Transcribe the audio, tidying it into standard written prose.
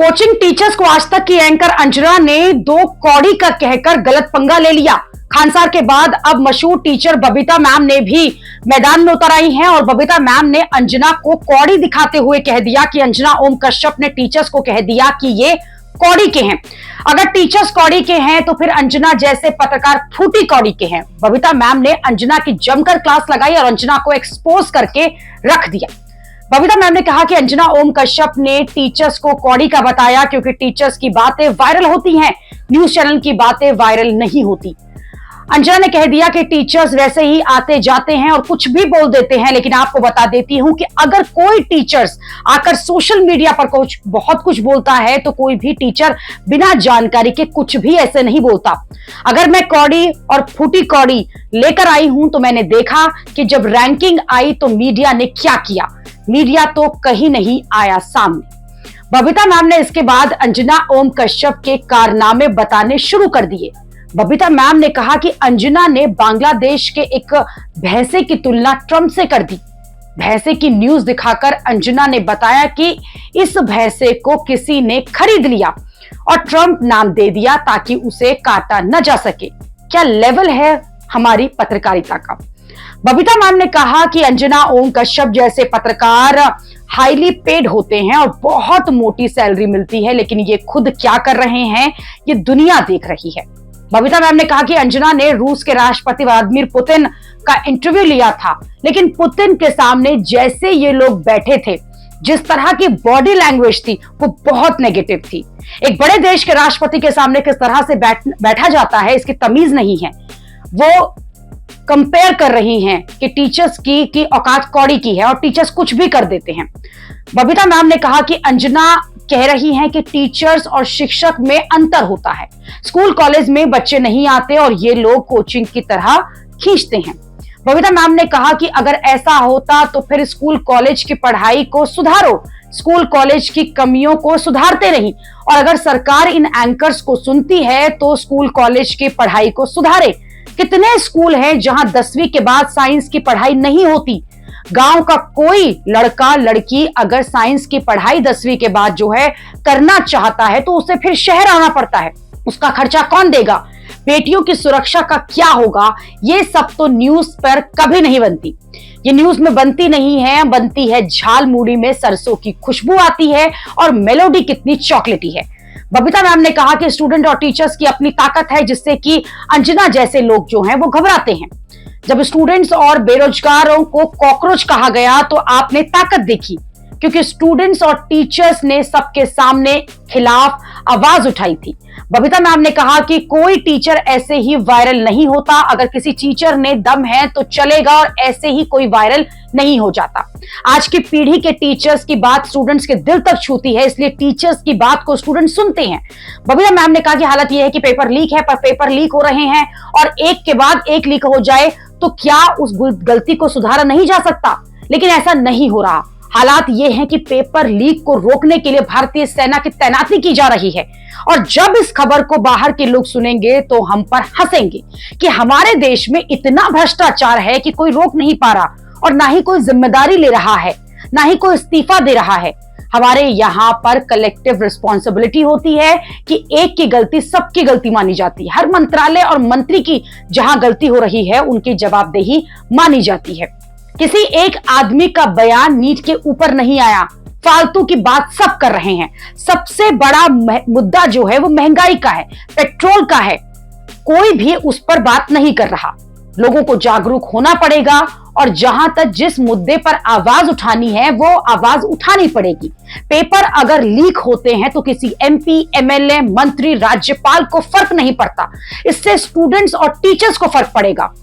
Coaching teachers को आज तक की एंकर अंजना ने दो कौड़ी का कहकर गलत पंगा ले लिया। खानसार के बाद अब मशहूर टीचर बबीता मैम ने भी मैदान में उतर आई हैं और बबीता मैम ने अंजना को कौड़ी दिखाते हुए कह दिया कि अंजना ओम कश्यप ने टीचर्स को कह दिया कि ये कौड़ी के हैं। अगर टीचर्स कौड़ी के हैं तो फिर अंजना जैसे पत्रकार फूटी कौड़ी के हैं। बबीता मैम ने अंजना की जमकर क्लास लगाई और अंजना को एक्सपोज करके रख दिया। बबीता मैम ने कहा कि अंजना ओम कश्यप ने टीचर्स को कौड़ी का बताया क्योंकि टीचर्स की बातें वायरल होती हैं, न्यूज चैनल की बातें वायरल नहीं होती। अंजना ने कह दिया कि टीचर्स वैसे ही आते जाते हैं और कुछ भी बोल देते हैं, लेकिन आपको बता देती हूं कि अगर कोई टीचर्स आकर सोशल मीडिया पर बहुत कुछ बोलता है तो कोई भी टीचर बिना जानकारी के कुछ भी ऐसे नहीं बोलता। अगर मैं कौड़ी और फूटी कौड़ी लेकर आई हूं तो मैंने देखा कि जब रैंकिंग आई तो मीडिया ने क्या किया। मीडिया तो कहीं नहीं आया सामने। बबीता मैम ने इसके बाद अंजना ओम कश्यप के कारनामे बताने शुरू कर दिए। बबीता मैम ने कहा कि अंजना ने बांग्लादेश के एक भैंसे की तुलना ट्रंप से कर दी। भैंसे की न्यूज दिखाकर अंजना ने बताया कि इस भैंसे को किसी ने खरीद लिया और ट्रंप नाम दे दिया ताकि उसे काटा न जा सके। क्या लेवल है हमारी पत्रकारिता का। बबीता मैम ने कहा कि अंजना ओम कश्यप जैसे पत्रकार हाईली पेड होते हैं और बहुत मोटी सैलरी मिलती है, लेकिन ये खुद क्या कर रहे हैं ये दुनिया देख रही है। बबीता मैम ने कहा कि अंजना ने रूस के राष्ट्रपति व्लादिमीर पुतिन का इंटरव्यू लिया था, लेकिन पुतिन के सामने जैसे ये लोग बैठे थे, जिस तरह की बॉडी लैंग्वेज थी वो बहुत नेगेटिव थी। एक बड़े देश के राष्ट्रपति के सामने किस तरह से बैठा जाता है इसकी तमीज नहीं है। वो कंपेयर कर रही हैं कि टीचर्स की औकात कौड़ी की है और टीचर्स कुछ भी कर देते हैं। बबीता मैम ने कहा कि अंजना कह रही हैं कि टीचर्स और शिक्षक में अंतर होता है। स्कूल कॉलेज में बच्चे नहीं आते और ये लोग कोचिंग की तरह खींचते हैं। बबीता मैम ने कहा कि अगर ऐसा होता तो फिर स्कूल कॉलेज की पढ़ाई को सुधारो, स्कूल कॉलेज की कमियों को सुधारते नहीं, और अगर सरकार इन एंकर्स को सुनती है तो स्कूल कॉलेज की पढ़ाई को सुधारे। कितने स्कूल हैं जहां 10वीं के बाद साइंस की पढ़ाई नहीं होती। गांव का कोई लड़का लड़की अगर साइंस की पढ़ाई 10वीं के बाद जो है करना चाहता है तो उसे फिर शहर आना पड़ता है। उसका खर्चा कौन देगा? बेटियों की सुरक्षा का क्या होगा? ये सब तो न्यूज पर कभी नहीं बनती। ये न्यूज में बनती नहीं है, बनती है झाल मुड़ी में सरसों की खुशबू आती है और मेलोडी कितनी चॉकलेटी है। बबीता मैम ने कहा कि स्टूडेंट और टीचर्स की अपनी ताकत है जिससे कि अंजना जैसे लोग जो हैं वो घबराते हैं। जब स्टूडेंट्स और बेरोजगारों को कॉकरोच कहा गया तो आपने ताकत देखी, क्योंकि स्टूडेंट्स और टीचर्स ने सबके सामने खिलाफ आवाज उठाई थी। बबीता मैम ने कहा कि कोई टीचर ऐसे ही वायरल नहीं होता। अगर किसी टीचर ने दम है तो चलेगा और ऐसे ही कोई वायरल नहीं हो जाता। आज की पीढ़ी के टीचर्स की बात स्टूडेंट्स के दिल तक छूती है, इसलिए टीचर्स की बात को स्टूडेंट सुनते हैं। बबीता मैम ने कहा कि हालत यह है कि पेपर लीक है, पर पेपर लीक हो रहे हैं और एक के बाद एक लीक हो जाए तो क्या उस गलती को सुधारा नहीं जा सकता, लेकिन ऐसा नहीं हो रहा। हालात ये हैं कि पेपर लीक को रोकने के लिए भारतीय सेना की तैनाती की जा रही है और जब इस खबर को बाहर के लोग सुनेंगे तो हम पर हंसेंगे कि हमारे देश में इतना भ्रष्टाचार है कि कोई रोक नहीं पा रहा और ना ही कोई जिम्मेदारी ले रहा है, ना ही कोई इस्तीफा दे रहा है। हमारे यहाँ पर कलेक्टिव रिस्पॉन्सिबिलिटी होती है कि एक की गलती सबकी गलती मानी जाती है। हर मंत्रालय और मंत्री की जहां गलती हो रही है उनकी जवाबदेही मानी जाती है। किसी एक आदमी का बयान नीट के ऊपर नहीं आया, फालतू की बात सब कर रहे हैं। सबसे बड़ा मुद्दा जो है वो महंगाई का है, पेट्रोल का है, कोई भी उस पर बात नहीं कर रहा। लोगों को जागरूक होना पड़ेगा और जहां तक जिस मुद्दे पर आवाज उठानी है वो आवाज उठानी पड़ेगी। पेपर अगर लीक होते हैं तो किसी MP, MLA, मंत्री, राज्यपाल को फर्क नहीं पड़ता, इससे स्टूडेंट्स और टीचर्स को फर्क पड़ेगा।